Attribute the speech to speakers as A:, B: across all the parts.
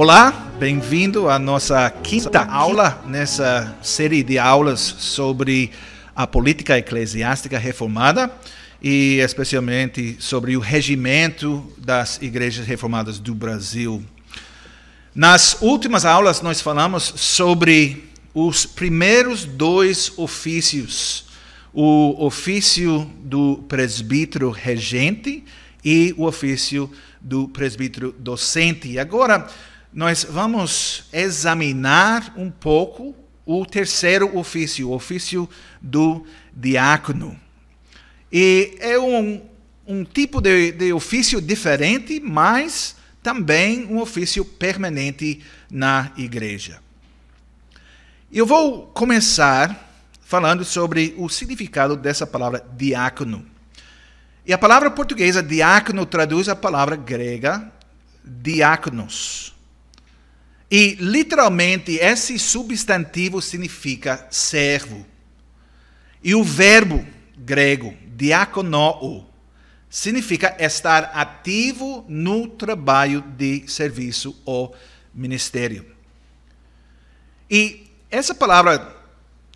A: Olá, bem-vindo à nossa quinta aula nessa série de aulas sobre a política eclesiástica reformada e especialmente sobre o regimento das igrejas reformadas do Brasil. Nas últimas aulas nós falamos sobre os primeiros dois ofícios, o ofício do presbítero regente e o ofício do presbítero docente. E agora nós vamos examinar um pouco o terceiro ofício, o ofício do diácono. E é um tipo de ofício diferente, mas também um ofício permanente na igreja. Eu vou começar falando sobre o significado dessa palavra diácono. E a palavra portuguesa diácono traduz a palavra grega diáconos. E literalmente esse substantivo significa servo. E o verbo grego diakonō significa estar ativo no trabalho de serviço ou ministério. E essa palavra,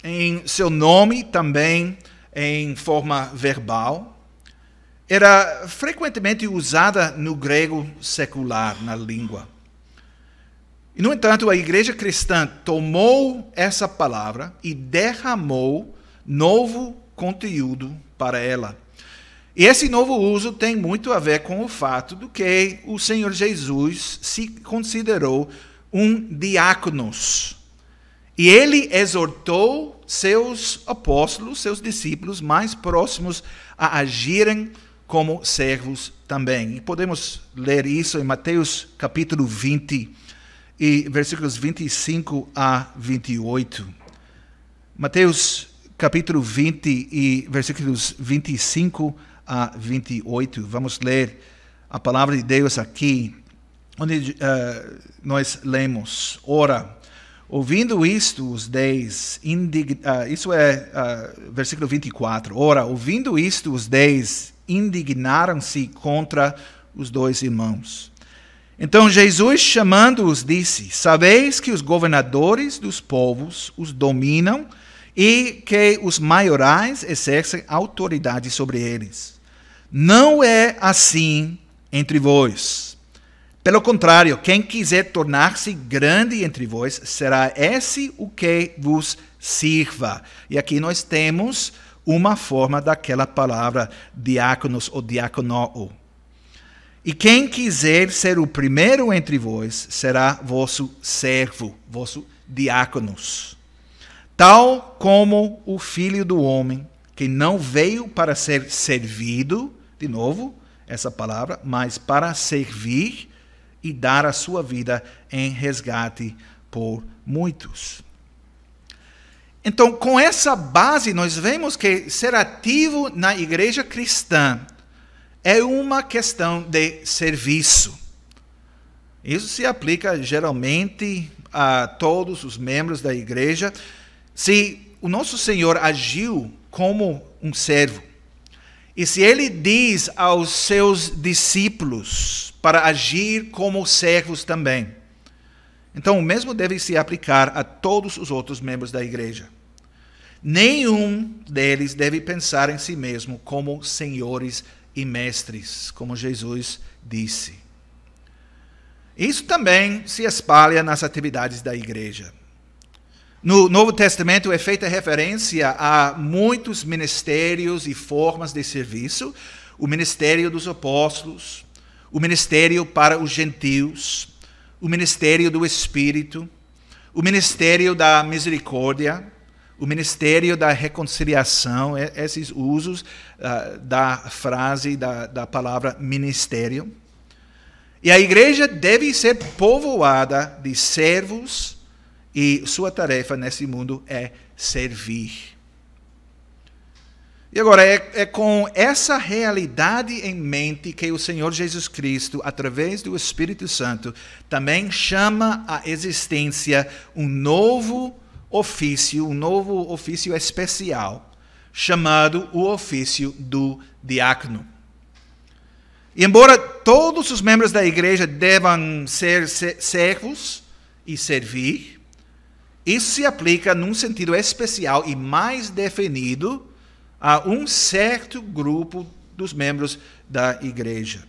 A: em seu nome também em forma verbal, era frequentemente usada no grego secular, na língua. E, no entanto, a igreja cristã tomou essa palavra e derramou novo conteúdo para ela. E esse novo uso tem muito a ver com o fato de que o Senhor Jesus se considerou um diáconos. E ele exortou seus apóstolos, seus discípulos mais próximos a agirem como servos também. E podemos ler isso em Mateus capítulo 20, e versículos 25 a 28. Mateus capítulo 20 e versículos 25 a 28. Vamos ler a palavra de Deus aqui, onde nós lemos: Ora, ouvindo isto, os 10, isso é versículo 24. Ora, ouvindo isto, os 10 indignaram-se contra os dois irmãos. Então Jesus, chamando-os, disse: Sabeis que os governadores dos povos os dominam e que os maiorais exercem autoridade sobre eles. Não é assim entre vós. Pelo contrário, quem quiser tornar-se grande entre vós, será esse o que vos sirva. E aqui nós temos uma forma daquela palavra diáconos ou diakonō. E quem quiser ser o primeiro entre vós, será vosso servo, vosso diáconos. Tal como o Filho do Homem, que não veio para ser servido, de novo, essa palavra, mas para servir e dar a sua vida em resgate por muitos. Então, com essa base, nós vemos que ser ativo na igreja cristã é uma questão de serviço. Isso se aplica geralmente a todos os membros da igreja. Se o nosso Senhor agiu como um servo, e se ele diz aos seus discípulos para agir como servos também, então o mesmo deve se aplicar a todos os outros membros da igreja. Nenhum deles deve pensar em si mesmo como senhores e mestres, como Jesus disse. Isso também se espalha nas atividades da igreja. No Novo Testamento é feita referência a muitos ministérios e formas de serviço: o ministério dos apóstolos, o ministério para os gentios, o ministério do Espírito, o ministério da misericórdia, o ministério da reconciliação, esses usos da frase, da palavra ministério. E a igreja deve ser povoada de servos e sua tarefa nesse mundo é servir. E agora, é com essa realidade em mente que o Senhor Jesus Cristo, através do Espírito Santo, também chama à existência um novo ofício especial, chamado o ofício do diácono. E embora todos os membros da igreja devam ser servos e servir, isso se aplica num sentido especial e mais definido a um certo grupo dos membros da igreja.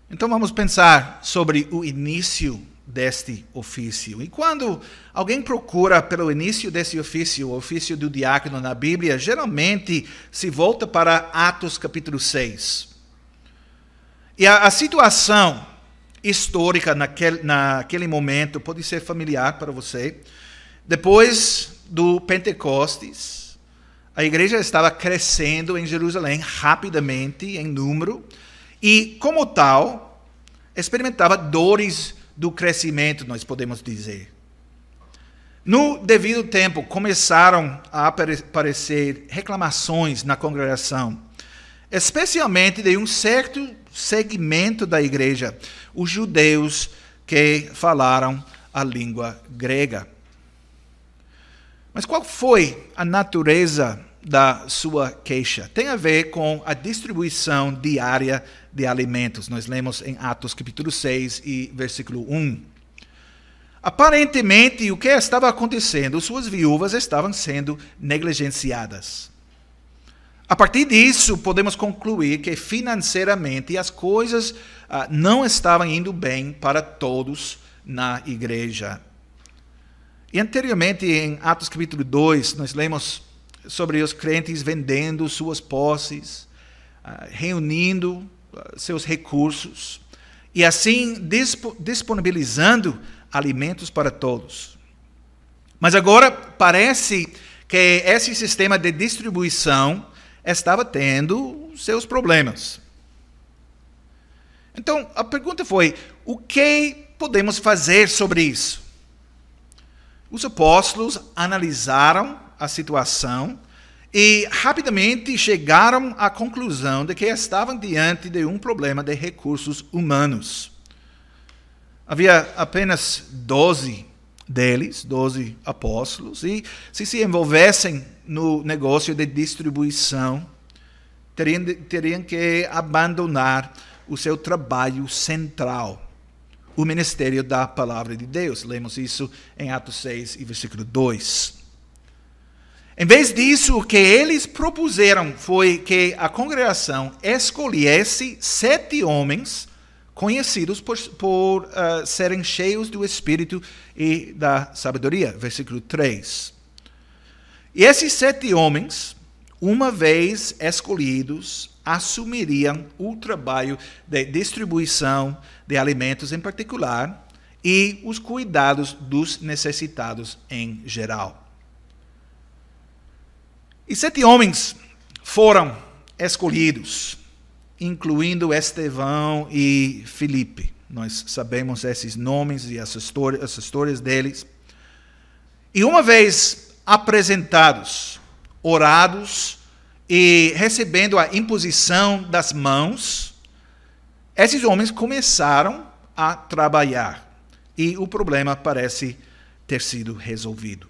A: Então vamos pensar sobre o início deste ofício. E quando alguém procura pelo início desse ofício, o ofício do diácono na Bíblia, geralmente se volta para Atos capítulo 6. E a situação histórica naquele momento pode ser familiar para você. Depois do Pentecostes, a igreja estava crescendo em Jerusalém rapidamente em número e, como tal, experimentava dores do crescimento, nós podemos dizer. No devido tempo, começaram a aparecer reclamações na congregação, especialmente de um certo segmento da igreja, os judeus que falaram a língua grega. Mas qual foi a natureza da sua queixa? Tem a ver com a distribuição diária de alimentos. Nós lemos em Atos capítulo 6 e versículo 1. Aparentemente, o que estava acontecendo? Suas viúvas estavam sendo negligenciadas. A partir disso, podemos concluir que financeiramente as coisas não estavam indo bem para todos na igreja. E anteriormente, em Atos capítulo 2, nós lemos sobre os crentes vendendo suas posses, reunindo seus recursos e assim disponibilizando alimentos para todos. Mas agora parece que esse sistema de distribuição estava tendo seus problemas. Então, a pergunta foi: o que podemos fazer sobre isso? Os apóstolos analisaram a situação e rapidamente chegaram à conclusão de que estavam diante de um problema de recursos humanos. Havia apenas 12 deles, 12 apóstolos, e se envolvessem no negócio de distribuição, teriam que abandonar o seu trabalho central, o ministério da palavra de Deus. Lemos isso em Atos 6 e versículo 2. Em vez disso, o que eles propuseram foi que a congregação escolhesse 7 homens conhecidos por serem cheios do Espírito e da sabedoria. Versículo 3. E esses 7 homens, uma vez escolhidos, assumiriam o trabalho de distribuição de alimentos em particular e os cuidados dos necessitados em geral. E 7 homens foram escolhidos, incluindo Estevão e Filipe. Nós sabemos esses nomes e as histórias deles. E uma vez apresentados, orados e recebendo a imposição das mãos, esses homens começaram a trabalhar. E o problema parece ter sido resolvido.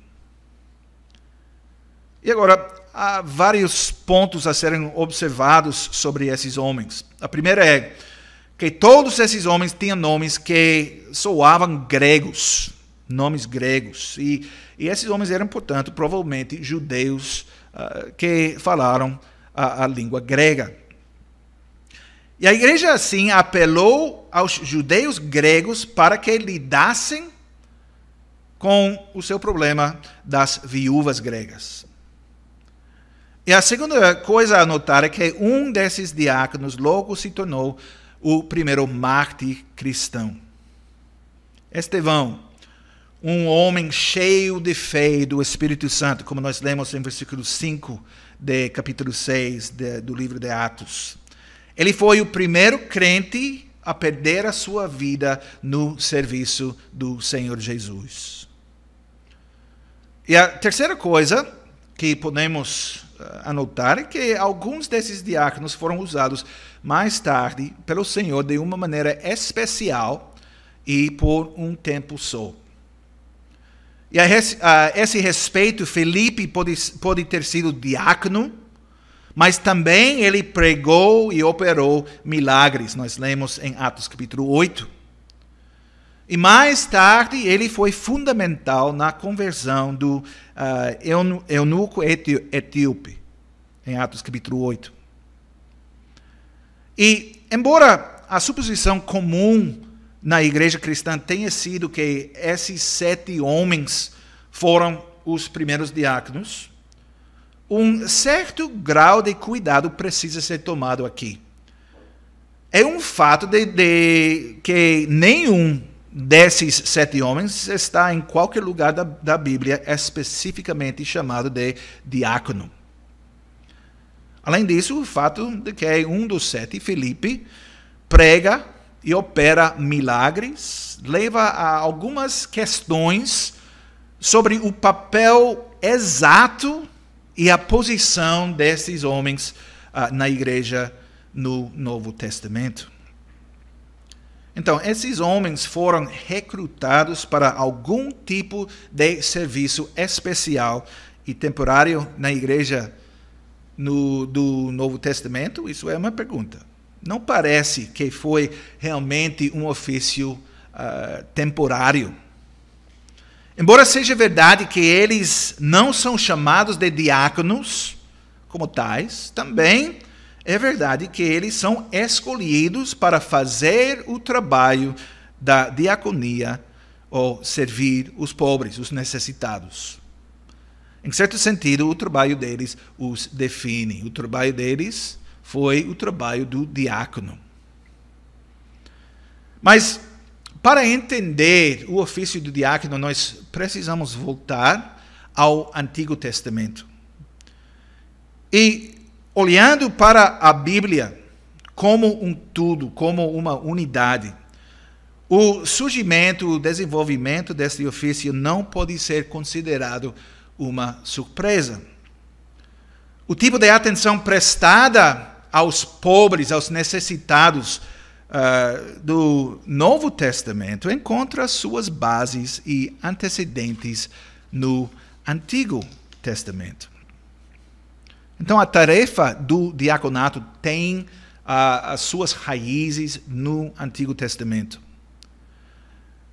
A: E agora, há vários pontos a serem observados sobre esses homens. A primeira é que todos esses homens tinham nomes que soavam gregos, nomes gregos. E esses homens eram, portanto, provavelmente judeus que falaram a língua grega. E a igreja, assim, apelou aos judeus gregos para que lidassem com o seu problema das viúvas gregas. E a segunda coisa a notar é que um desses diáconos logo se tornou o primeiro mártir cristão. Estevão, um homem cheio de fé e do Espírito Santo, como nós lemos em versículo 5 de capítulo 6 do livro de Atos. Ele foi o primeiro crente a perder a sua vida no serviço do Senhor Jesus. E a terceira coisa que podemos anotar é que alguns desses diáconos foram usados mais tarde pelo Senhor de uma maneira especial e por um tempo só. E a esse respeito, Filipe pode ter sido diácono, mas também ele pregou e operou milagres. Nós lemos em Atos capítulo 8. E mais tarde ele foi fundamental na conversão do eunuco etíope, em Atos capítulo 8. E, embora a suposição comum na igreja cristã tenha sido que esses 7 homens foram os primeiros diáconos, um certo grau de cuidado precisa ser tomado aqui. É um fato de que nenhum desses 7 homens está em qualquer lugar da Bíblia especificamente chamado de diácono. Além disso, o fato de que um dos 7, Filipe, prega e opera milagres, leva a algumas questões sobre o papel exato e a posição desses homens na igreja no Novo Testamento. Então, esses homens foram recrutados para algum tipo de serviço especial e temporário na igreja do Novo Testamento? Isso é uma pergunta. Não parece que foi realmente um ofício temporário. Embora seja verdade que eles não são chamados de diáconos como tais, também é verdade que eles são escolhidos para fazer o trabalho da diaconia ou servir os pobres, os necessitados. Em certo sentido, o trabalho deles os define. O trabalho deles foi o trabalho do diácono. Mas, para entender o ofício do diácono, nós precisamos voltar ao Antigo Testamento. E, olhando para a Bíblia como um tudo, como uma unidade, o surgimento, o desenvolvimento deste ofício não pode ser considerado uma surpresa. O tipo de atenção prestada aos pobres, aos necessitados do Novo Testamento encontra suas bases e antecedentes no Antigo Testamento. Então, a tarefa do diaconato tem as suas raízes no Antigo Testamento.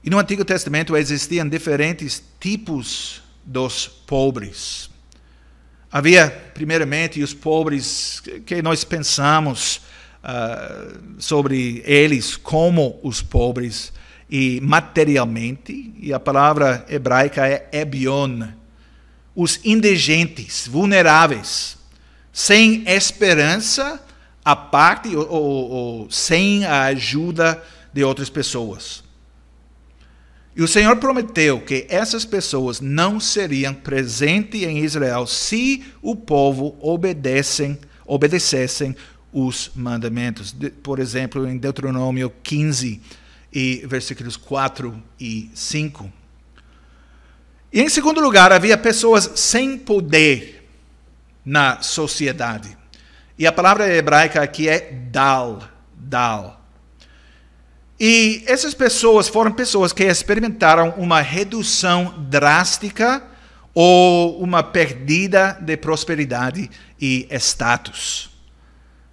A: E no Antigo Testamento existiam diferentes tipos dos pobres. Havia, primeiramente, os pobres que nós pensamos sobre eles como os pobres e materialmente, e a palavra hebraica é ebion, os indigentes, vulneráveis, sem esperança à parte ou sem a ajuda de outras pessoas. E o Senhor prometeu que essas pessoas não seriam presentes em Israel se o povo obedecessem os mandamentos. Por exemplo, em Deuteronômio 15, e versículos 4 e 5. E em segundo lugar, havia pessoas sem poder na sociedade. E a palavra hebraica aqui é dal. E essas pessoas foram pessoas que experimentaram uma redução drástica ou uma perdida de prosperidade e status.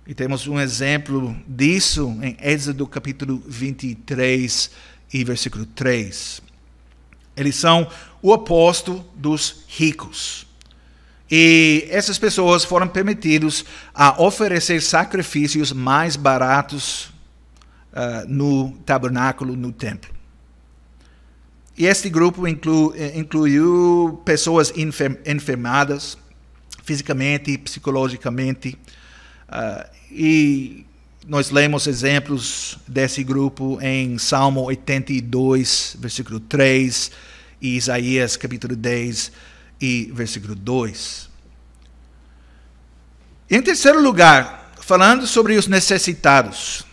A: E temos um exemplo disso em Êxodo capítulo 23 e versículo 3. Eles são o oposto dos ricos. E essas pessoas foram permitidas a oferecer sacrifícios mais baratos no tabernáculo, no templo. E este grupo incluiu pessoas enfermadas, fisicamente e psicologicamente. E nós lemos exemplos desse grupo em Salmo 82, versículo 3, e Isaías capítulo 10 e versículo 2. Em terceiro lugar, falando sobre os necessitados,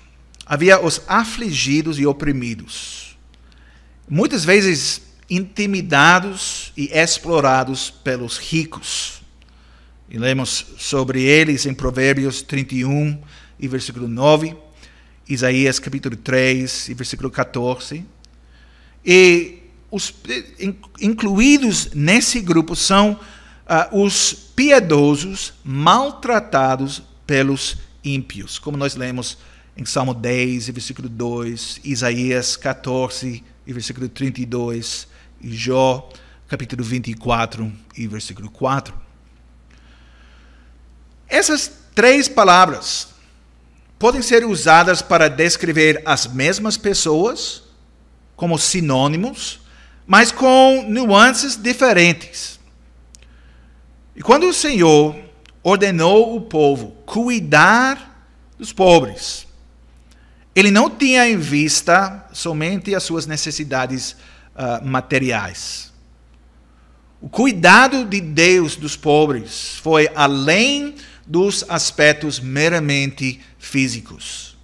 A: havia os afligidos e oprimidos, muitas vezes intimidados e explorados pelos ricos. E lemos sobre eles em Provérbios 31 e versículo 9, Isaías capítulo 3 e versículo 14. E os incluídos nesse grupo são os piedosos maltratados pelos ímpios, como nós lemos em Salmo 10, versículo 2, Isaías 14, versículo 32, e Jó, capítulo 24, e versículo 4. Essas 3 palavras podem ser usadas para descrever as mesmas pessoas, como sinônimos, mas com nuances diferentes. E quando o Senhor ordenou o povo cuidar dos pobres, Ele não tinha em vista somente as suas necessidades materiais. O cuidado de Deus dos pobres foi além dos aspectos meramente físicos.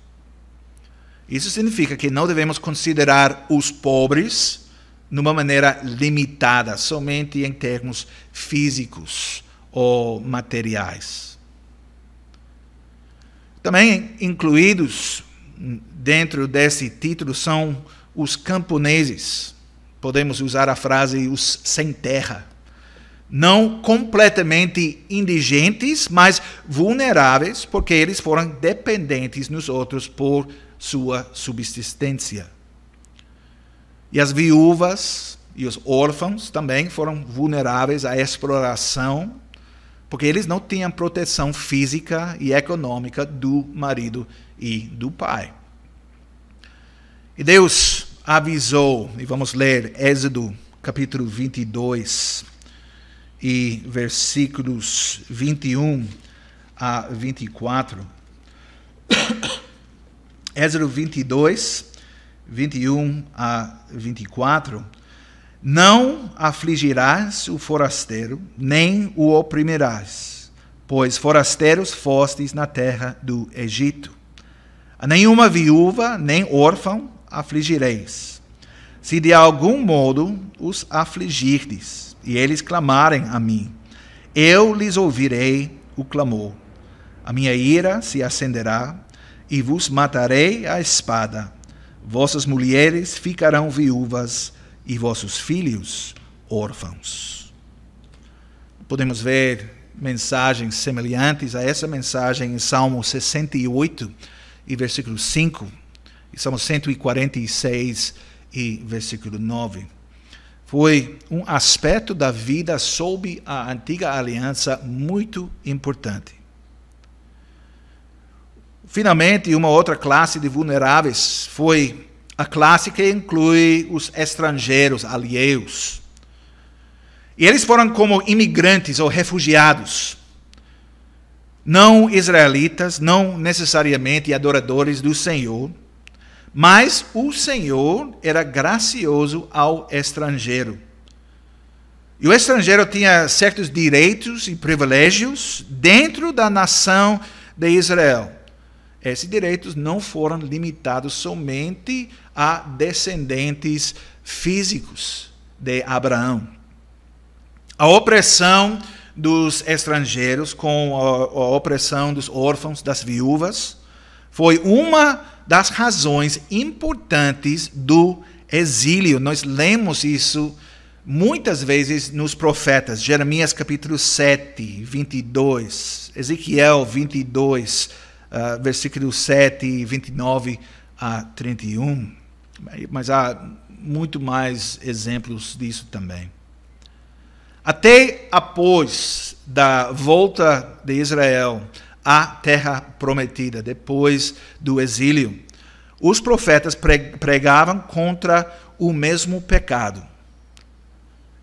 A: Isso significa que não devemos considerar os pobres numa maneira limitada, somente em termos físicos ou materiais. Também incluídos dentro desse título são os camponeses. Podemos usar a frase os sem terra. Não completamente indigentes, mas vulneráveis, porque eles foram dependentes nos outros por sua subsistência. E as viúvas e os órfãos também foram vulneráveis à exploração, porque eles não tinham proteção física e econômica do marido e do pai. E Deus avisou, e vamos ler Êxodo capítulo 22, e versículos 21 a 24. Êxodo 22, 21 a 24. Não afligirás o forasteiro, nem o oprimirás, pois forasteiros fostes na terra do Egito. A nenhuma viúva, nem órfão afligireis. Se de algum modo os afligirdes, e eles clamarem a mim, eu lhes ouvirei o clamor. A minha ira se acenderá, e vos matarei à espada. Vossas mulheres ficarão viúvas, e vossos filhos órfãos. Podemos ver mensagens semelhantes a essa mensagem em Salmo 68, e versículo 5, e Salmo 146, e versículo 9. Foi um aspecto da vida sob a antiga aliança muito importante. Finalmente, uma outra classe de vulneráveis foi a classe que inclui os estrangeiros, alheios. E eles foram como imigrantes ou refugiados, não israelitas, não necessariamente adoradores do Senhor, mas o Senhor era gracioso ao estrangeiro. E o estrangeiro tinha certos direitos e privilégios dentro da nação de Israel. Esses direitos não foram limitados somente a descendentes físicos de Abraão. A opressão dos estrangeiros com a opressão dos órfãos, das viúvas, foi uma das razões importantes do exílio. Nós lemos isso muitas vezes nos profetas. Jeremias capítulo 7, 22, Ezequiel 22, versículo 7, 29 a 31. Mas há muito mais exemplos disso também. Até após da volta de Israel à terra prometida, depois do exílio, os profetas pregavam contra o mesmo pecado.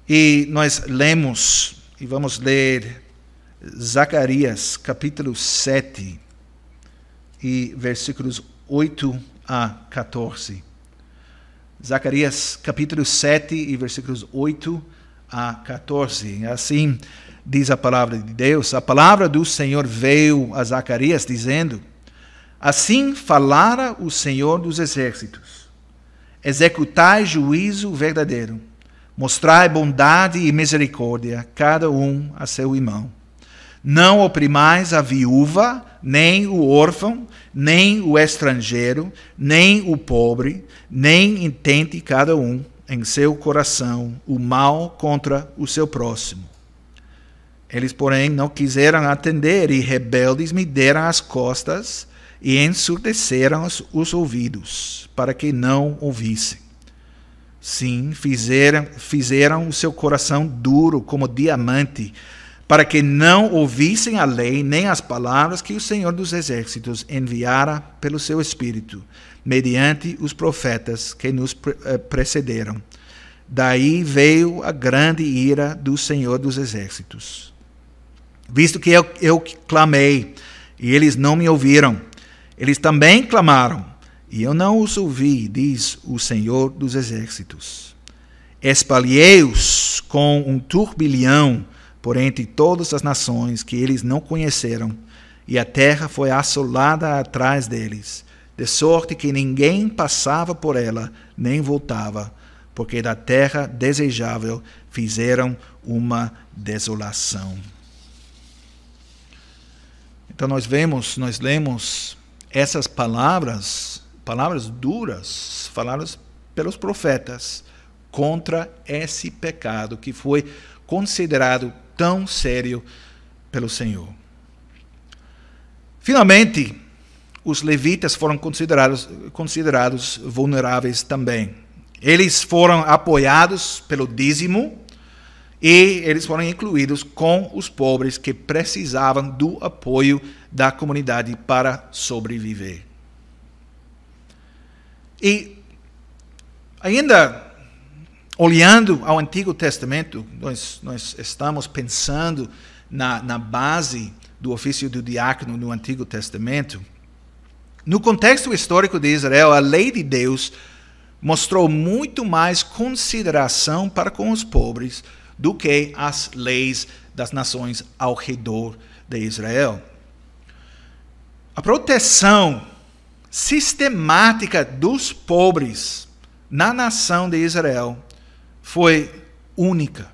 A: E nós lemos, e vamos ler Zacarias capítulo 7, e versículos 8 a 14. Zacarias capítulo 7 e versículos 8 a 14. Assim diz a palavra de Deus. A palavra do Senhor veio a Zacarias dizendo: assim falara o Senhor dos exércitos. Executai juízo verdadeiro. Mostrai bondade e misericórdia, cada um a seu irmão. Não oprimais a viúva, nem o órfão, nem o estrangeiro, nem o pobre, nem intente cada um em seu coração o mal contra o seu próximo. Eles, porém, não quiseram atender e rebeldes me deram as costas e ensurdeceram os ouvidos, para que não ouvissem. Sim, fizeram o seu coração duro como diamante, para que não ouvissem a lei nem as palavras que o Senhor dos Exércitos enviara pelo seu Espírito, mediante os profetas que nos precederam. Daí veio a grande ira do Senhor dos Exércitos. Visto que eu clamei, e eles não me ouviram, eles também clamaram, e eu não os ouvi, diz o Senhor dos Exércitos. Espalhei-os com um turbilhão por entre todas as nações que eles não conheceram, e a terra foi assolada atrás deles, de sorte que ninguém passava por ela, nem voltava, porque da terra desejável fizeram uma desolação. Então nós lemos essas palavras duras, faladas pelos profetas, contra esse pecado que foi considerado tão sério pelo Senhor. Finalmente, os levitas foram considerados vulneráveis também. Eles foram apoiados pelo dízimo e eles foram incluídos com os pobres que precisavam do apoio da comunidade para sobreviver. E ainda olhando ao Antigo Testamento, nós estamos pensando na base do ofício do diácono no Antigo Testamento. No contexto histórico de Israel, a lei de Deus mostrou muito mais consideração para com os pobres do que as leis das nações ao redor de Israel. A proteção sistemática dos pobres na nação de Israel foi única.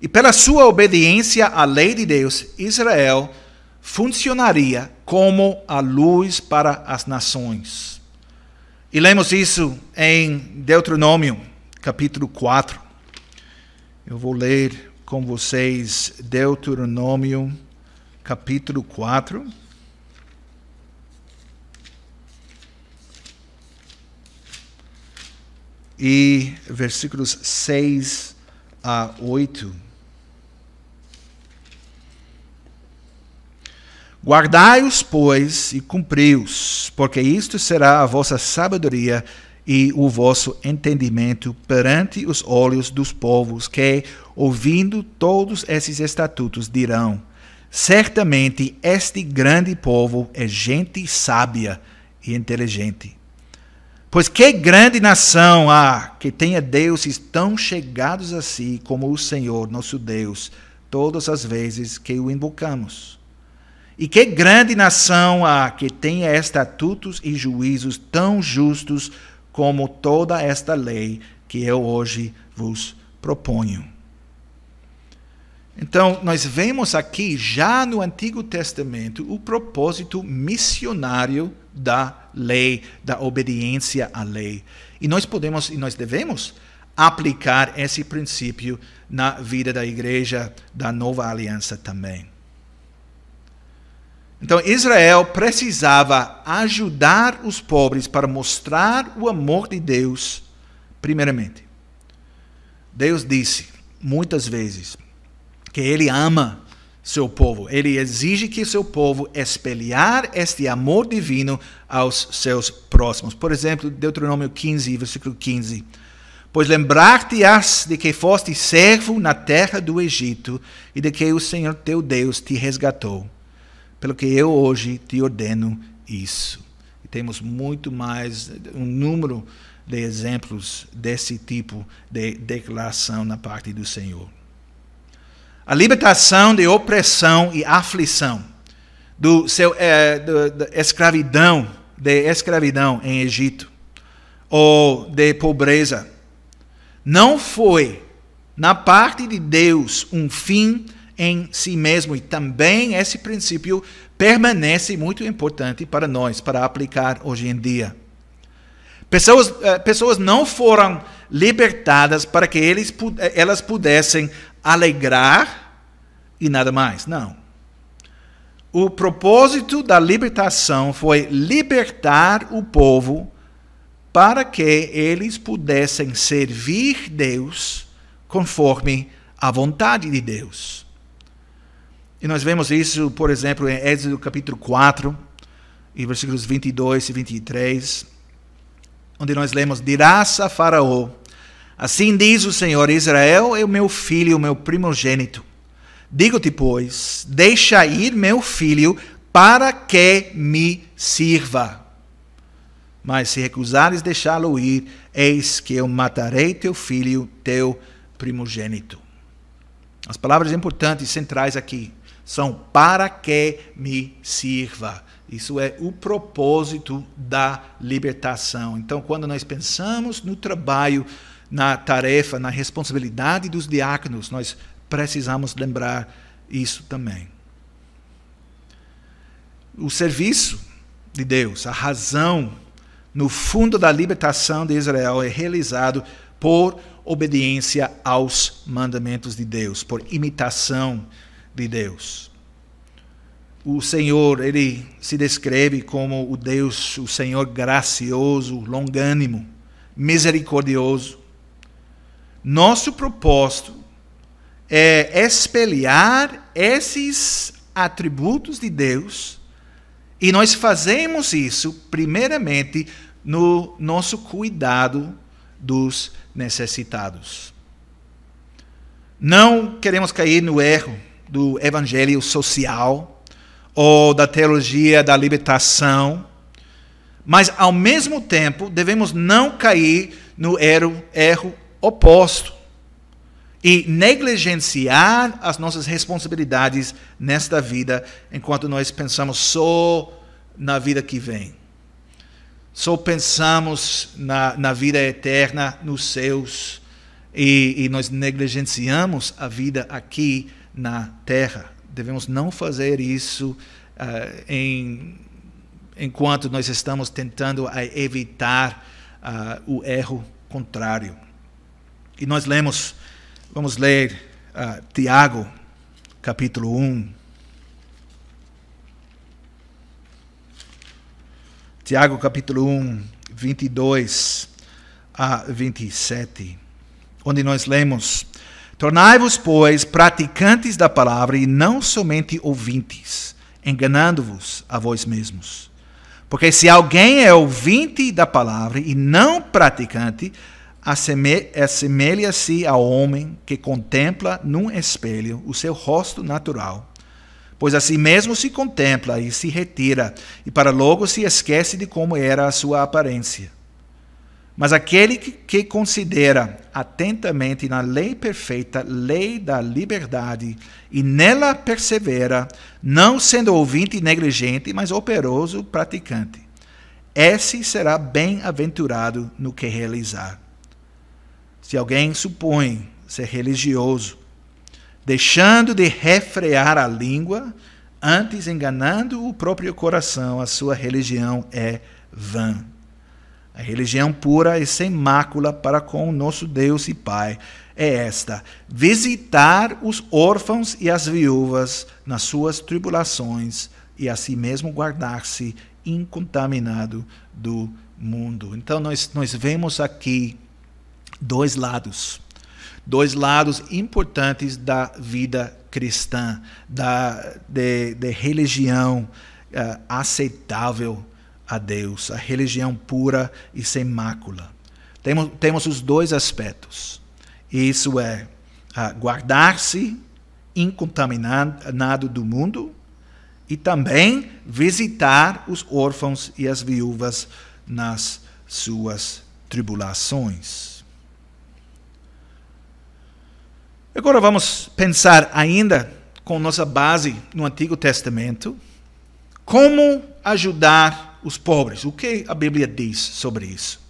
A: E pela sua obediência à lei de Deus, Israel funcionaria como a luz para as nações. E lemos isso em Deuteronômio, capítulo 4. Eu vou ler com vocês Deuteronômio, capítulo 4. E versículos 6 a 8. Guardai-os, pois, e cumpri-os, porque isto será a vossa sabedoria e o vosso entendimento perante os olhos dos povos, que, ouvindo todos esses estatutos, dirão: certamente este grande povo é gente sábia e inteligente. Pois que grande nação há que tenha deuses tão chegados a si como o Senhor, nosso Deus, todas as vezes que o invocamos. E que grande nação há que tenha estatutos e juízos tão justos como toda esta lei que eu hoje vos proponho. Então, nós vemos aqui, já no Antigo Testamento, o propósito missionário da lei, da obediência à lei. E nós podemos e nós devemos aplicar esse princípio na vida da igreja da Nova Aliança também. Então, Israel precisava ajudar os pobres para mostrar o amor de Deus, primeiramente. Deus disse, muitas vezes, que Ele ama seu povo. Ele exige que seu povo espelhar este amor divino aos seus próximos. Por exemplo, Deuteronômio 15, versículo 15. Pois lembrar-te-ás de que foste servo na terra do Egito e de que o Senhor teu Deus te resgatou. Pelo que eu hoje te ordeno isso. E temos muito mais, um número de exemplos desse tipo de declaração na parte do Senhor. A libertação de opressão e aflição, da escravidão em Egito, ou de pobreza, não foi, na parte de Deus, um fim em si mesmo, e também esse princípio permanece muito importante para nós, para aplicar hoje em dia. Pessoas não foram libertadas para que elas pudessem alegrar e nada mais. Não. O propósito da libertação foi libertar o povo para que eles pudessem servir Deus conforme a vontade de Deus. E nós vemos isso, por exemplo, em Êxodo capítulo 4, e versículos 22 e 23, onde nós lemos: dirás a Faraó, assim diz o Senhor, Israel é o meu filho, o meu primogênito. Digo-te, pois, deixa ir meu filho para que me sirva. Mas se recusares deixá-lo ir, eis que eu matarei teu filho, teu primogênito. As palavras importantes, centrais aqui, são para que me sirva. Isso é o propósito da libertação. Então, quando nós pensamos no trabalho, na tarefa, na responsabilidade dos diáconos, nós precisamos lembrar isso também. O serviço de Deus, a razão, no fundo da libertação de Israel, é realizado por obediência aos mandamentos de Deus, por imitação de Deus. O Senhor, ele se descreve como o Deus, o Senhor gracioso, longânimo, misericordioso. Nosso propósito é espelhar esses atributos de Deus, e nós fazemos isso primeiramente no nosso cuidado dos necessitados. Não queremos cair no erro do evangelho social ou da teologia da libertação, mas ao mesmo tempo devemos não cair no erro oposto e negligenciar as nossas responsabilidades nesta vida, enquanto nós pensamos só na vida que vem. Só pensamos na vida eterna, nos céus, e nós negligenciamos a vida aqui na terra. Devemos não fazer isso enquanto nós estamos tentando evitar o erro contrário. E nós vamos ler Tiago, capítulo 1. Tiago, capítulo 1, 22 a 27, onde nós lemos: tornai-vos, pois, praticantes da palavra e não somente ouvintes, enganando-vos a vós mesmos. Porque se alguém é ouvinte da palavra e não praticante, assemelha-se ao homem que contempla num espelho o seu rosto natural. Pois assim mesmo se contempla e se retira, e para logo se esquece de como era a sua aparência. Mas aquele que considera atentamente na lei perfeita, lei da liberdade, e nela persevera, não sendo ouvinte negligente, mas operoso praticante, esse será bem-aventurado no que realizar. Se alguém supõe ser religioso, deixando de refrear a língua, antes enganando o próprio coração, a sua religião é vã. A religião pura e sem mácula para com o nosso Deus e Pai é esta: visitar os órfãos e as viúvas nas suas tribulações e a si mesmo guardar-se incontaminado do mundo. Então nós vemos aqui dois lados importantes da vida cristã, de religião aceitável a Deus, a religião pura e sem mácula. Temos os dois aspectos. Isso é guardar-se incontaminado do mundo e também visitar os órfãos e as viúvas nas suas tribulações. Agora vamos pensar ainda com nossa base no Antigo Testamento, como ajudar os pobres. O que a Bíblia diz sobre isso?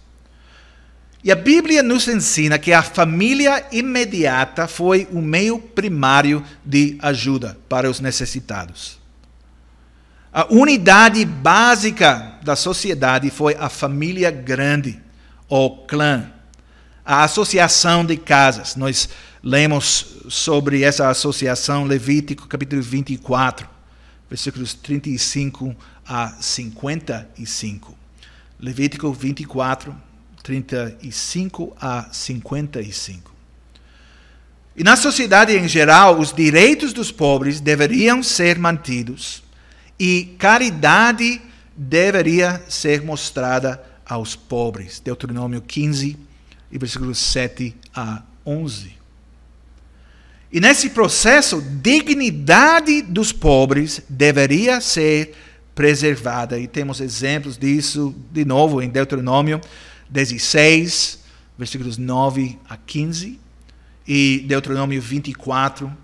A: E a Bíblia nos ensina que a família imediata foi o meio primário de ajuda para os necessitados. A unidade básica da sociedade foi a família grande, ou clã. A associação de casas. Nós lemos sobre essa associação, Levítico capítulo 24, versículos 35 a 55. Levítico 24, 35 a 55. E na sociedade em geral, os direitos dos pobres deveriam ser mantidos e caridade deveria ser mostrada aos pobres. Deuteronômio 15, e versículos 7 a 11. E nesse processo, dignidade dos pobres deveria ser preservada. E temos exemplos disso, de novo, em Deuteronômio 16, versículos 9 a 15. E Deuteronômio 24,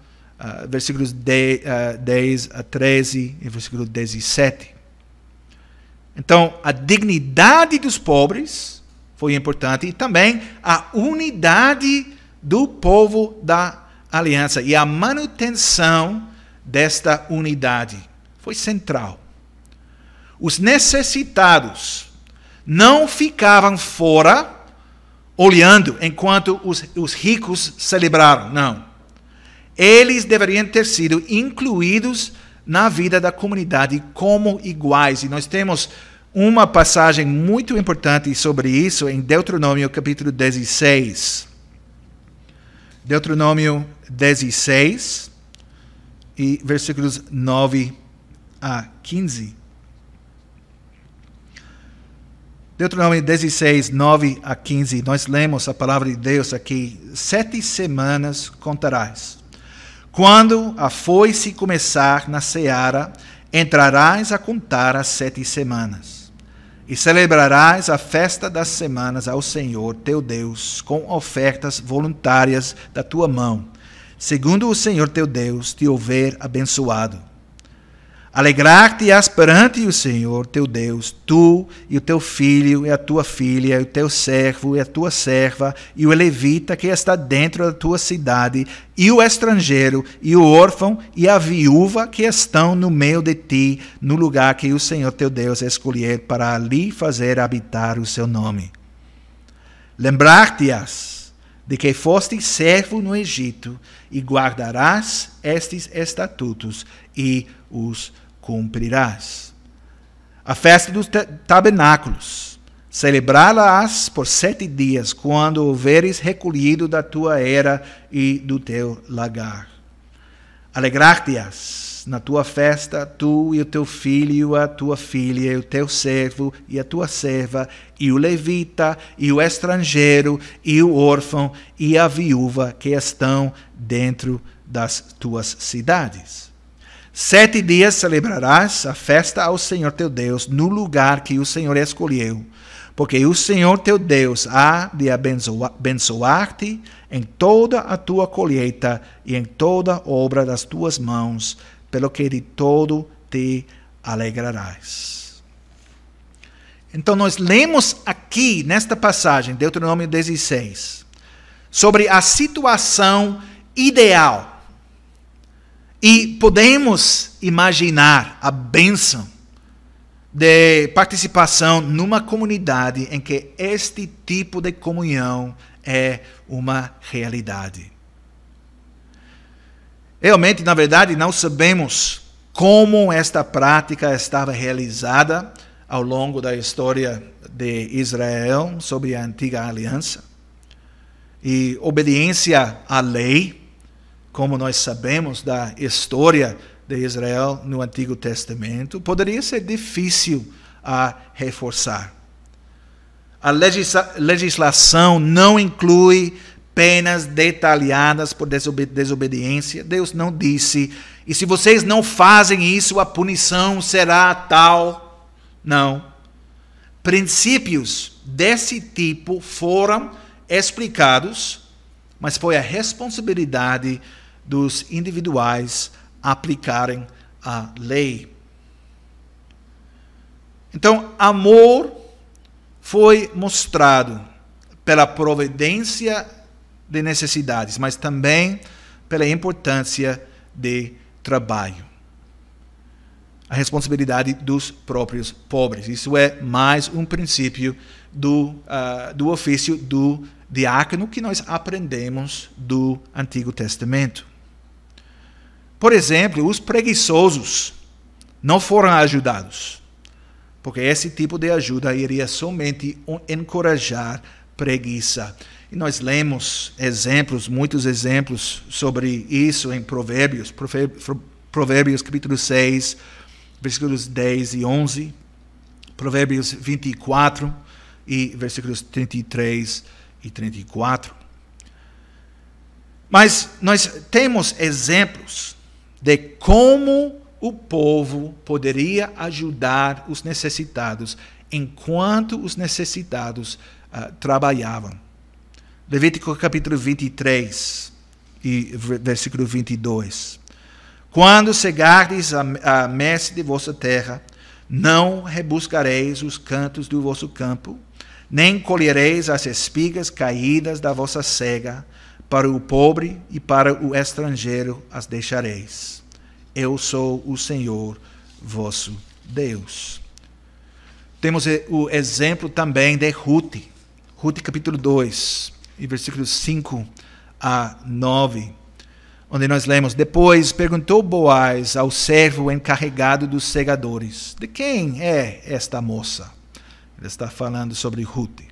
A: versículos 10 a 13 e versículo 17. Então, a dignidade dos pobres foi importante e também a unidade do povo da aliança e a manutenção desta unidade foi central. Os necessitados não ficavam fora olhando enquanto os ricos celebraram. Não. Eles deveriam ter sido incluídos na vida da comunidade como iguais. E nós temos uma passagem muito importante sobre isso em Deuteronômio capítulo 16. Deuteronômio 16, e versículos 9 a 15. Deuteronômio 16, 9 a 15, nós lemos a palavra de Deus aqui. 7 semanas contarás. Quando a foice começar na seara, entrarás a contar as 7 semanas. E celebrarás a festa das semanas ao Senhor teu Deus, com ofertas voluntárias da tua mão, segundo o Senhor teu Deus te houver abençoado. Alegrar-te-ás perante o Senhor teu Deus, tu e o teu filho e a tua filha, e o teu servo e a tua serva, e o levita que está dentro da tua cidade, e o estrangeiro, e o órfão, e a viúva que estão no meio de ti, no lugar que o Senhor teu Deus escolher para ali fazer habitar o seu nome. Lembrar-te-ás de que foste servo no Egito, e guardarás estes estatutos e os cumprirás. A festa dos tabernáculos, celebrá-la-ás por 7 dias, quando houveres recolhido da tua era e do teu lagar. Alegrar-te-ás na tua festa, tu e o teu filho, a tua filha, e o teu servo e a tua serva, e o levita, e o estrangeiro, e o órfão, e a viúva que estão dentro das tuas cidades. 7 dias celebrarás a festa ao Senhor teu Deus, no lugar que o Senhor escolheu, porque o Senhor teu Deus há de abençoar-te em toda a tua colheita e em toda a obra das tuas mãos, pelo que de todo te alegrarás. Então nós lemos aqui, nesta passagem, Deuteronômio 16, sobre a situação ideal. E podemos imaginar a bênção de participação numa comunidade em que este tipo de comunhão é uma realidade. Realmente, na verdade, não sabemos como esta prática estava realizada ao longo da história de Israel sob a antiga aliança. E obediência à lei, como nós sabemos da história de Israel no Antigo Testamento, poderia ser difícil a reforçar. A legislação não inclui penas detalhadas por desobediência. Deus não disse, e se vocês não fazem isso, a punição será tal. Não. Princípios desse tipo foram explicados, mas foi a responsabilidade dos individuais aplicarem a lei. Então, amor foi mostrado pela providência de necessidades, mas também pela importância de trabalho. A responsabilidade dos próprios pobres. Isso é mais um princípio do ofício do diácono que nós aprendemos do Antigo Testamento. Por exemplo, os preguiçosos não foram ajudados, porque esse tipo de ajuda iria somente encorajar preguiça. E nós lemos muitos exemplos sobre isso em Provérbios. Provérbios capítulo 6, versículos 10 e 11. Provérbios 24 e versículos 33 e 34. Mas nós temos exemplos de como o povo poderia ajudar os necessitados enquanto os necessitados trabalhavam. Levítico capítulo 23 e versículo 22. Quando cegardes a messe de vossa terra, não rebuscareis os cantos do vosso campo, nem colhereis as espigas caídas da vossa cega, para o pobre e para o estrangeiro as deixareis. Eu sou o Senhor vosso Deus. Temos o exemplo também de Ruth. Ruth capítulo 2, e versículos 5 a 9, onde nós lemos: Depois perguntou Boaz ao servo encarregado dos segadores: De quem é esta moça? Ele está falando sobre Ruth.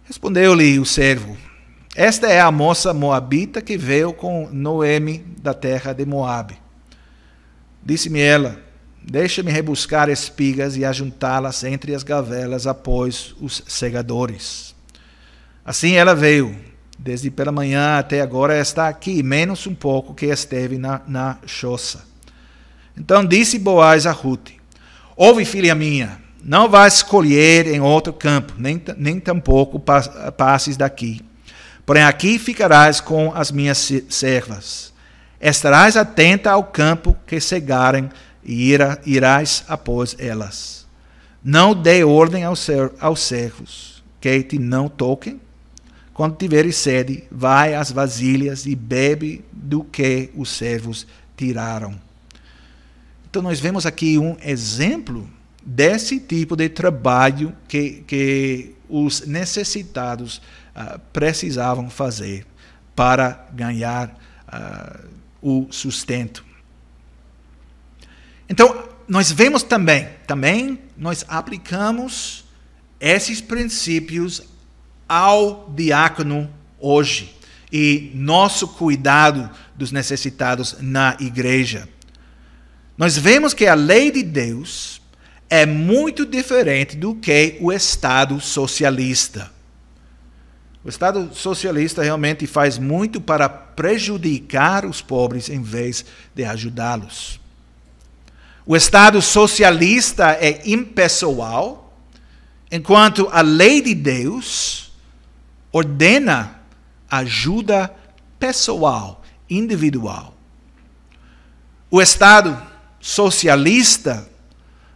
A: Respondeu-lhe o servo: Esta é a moça moabita que veio com Noemi da terra de Moabe. Disse-me ela: Deixa-me rebuscar espigas e ajuntá-las entre as gavelas após os segadores. Assim ela veio, desde pela manhã até agora está aqui, menos um pouco que esteve na choça. Então disse Boaz a Ruth: Ouve, filha minha, não vais colher em outro campo, nem tampouco passes daqui. Porém aqui ficarás com as minhas servas. Estarás atenta ao campo que cegarem e irás após elas. Não dê ordem aos servos que te não toquem. Quando tiveres sede, vai às vasilhas e bebe do que os servos tiraram. Então nós vemos aqui um exemplo desse tipo de trabalho que os necessitados precisavam fazer para ganhar o sustento. Então, nós vemos também nós aplicamos esses princípios ao diácono hoje e nosso cuidado dos necessitados na igreja. Nós vemos que a lei de Deus é muito diferente do que o Estado socialista. O Estado socialista realmente faz muito para prejudicar os pobres em vez de ajudá-los. O Estado socialista é impessoal, enquanto a lei de Deus ordena ajuda pessoal, individual. O Estado socialista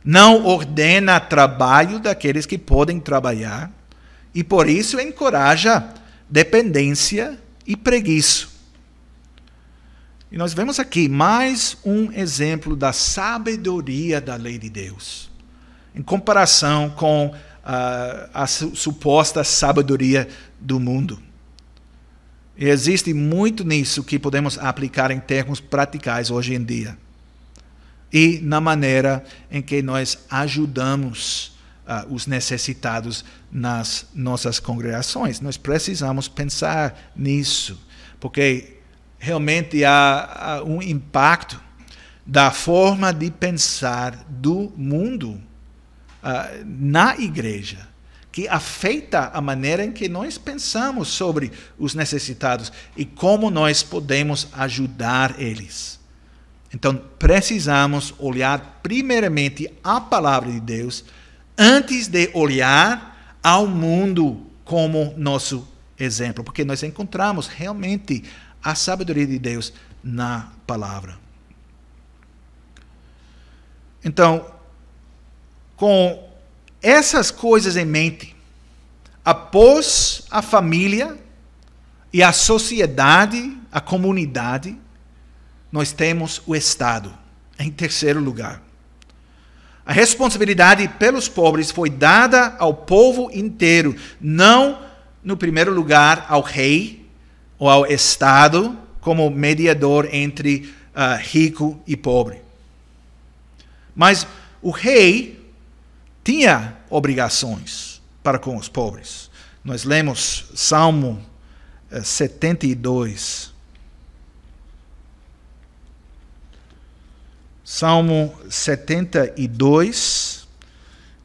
A: não ordena trabalho daqueles que podem trabalhar e, por isso, encoraja dependência e preguiça. E nós vemos aqui mais um exemplo da sabedoria da lei de Deus, em comparação com a suposta sabedoria do mundo. E existe muito nisso que podemos aplicar em termos praticais hoje em dia. E na maneira em que nós ajudamos os necessitados nas nossas congregações. Nós precisamos pensar nisso, porque realmente há um impacto da forma de pensar do mundo na igreja, que afeta a maneira em que nós pensamos sobre os necessitados e como nós podemos ajudar eles. Então, precisamos olhar primeiramente a palavra de Deus antes de olhar ao mundo como nosso exemplo, porque nós encontramos realmente a sabedoria de Deus na palavra. Então, com essas coisas em mente, após a família e a sociedade, a comunidade, nós temos o Estado, em terceiro lugar. A responsabilidade pelos pobres foi dada ao povo inteiro, não no primeiro lugar, ao rei ou ao Estado como mediador entre rico e pobre. Mas o rei tinha obrigações para com os pobres. Nós lemos Salmo 72. Salmo 72,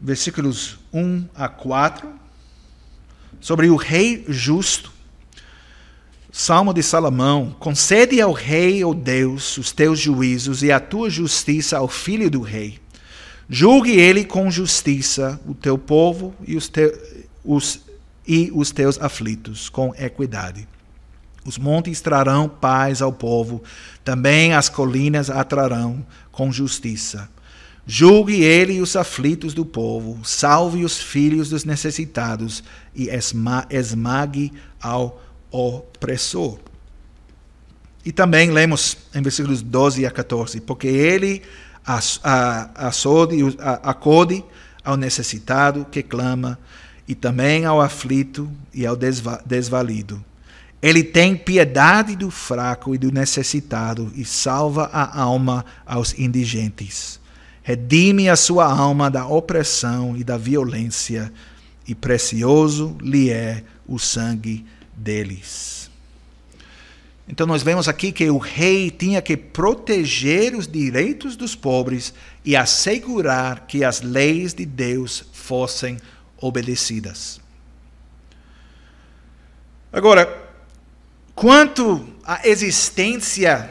A: versículos 1 a 4, sobre o rei justo. Salmo de Salomão: concede ao rei, ó Deus, os teus juízos e a tua justiça ao filho do rei. Julgue ele com justiça o teu povo e os teus aflitos com equidade. Os montes trarão paz ao povo, também as colinas a trarão com justiça. Julgue ele os aflitos do povo, salve os filhos dos necessitados e esmague ao opressor. E lemos em versículos 12 a 14, porque ele acode ao necessitado que clama, e também ao aflito e ao desvalido. Ele tem piedade do fraco e do necessitado e salva a alma aos indigentes. Redime a sua alma da opressão e da violência, e precioso lhe é o sangue deles. Então nós vemos aqui que o rei tinha que proteger os direitos dos pobres e assegurar que as leis de Deus fossem obedecidas. Agora, quanto à existência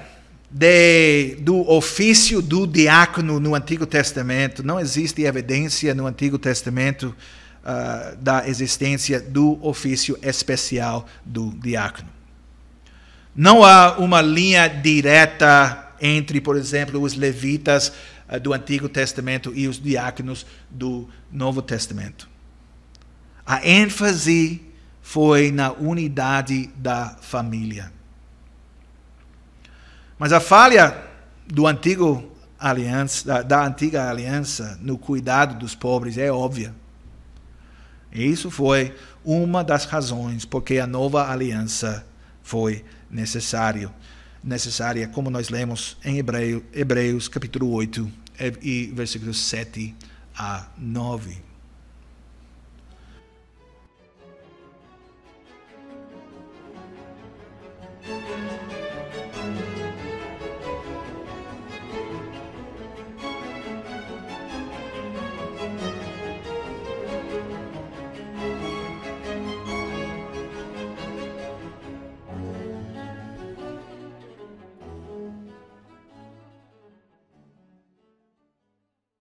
A: do ofício do diácono no Antigo Testamento, não existe evidência no Antigo Testamento da existência do ofício especial do diácono. Não há uma linha direta entre, por exemplo, os levitas do Antigo Testamento e os diáconos do Novo Testamento. A ênfase foi na unidade da família. Mas a falha da antiga aliança no cuidado dos pobres é óbvia. E isso foi uma das razões porque a nova aliança foi necessária, como nós lemos em Hebreus capítulo 8 e versículos 7 a 9.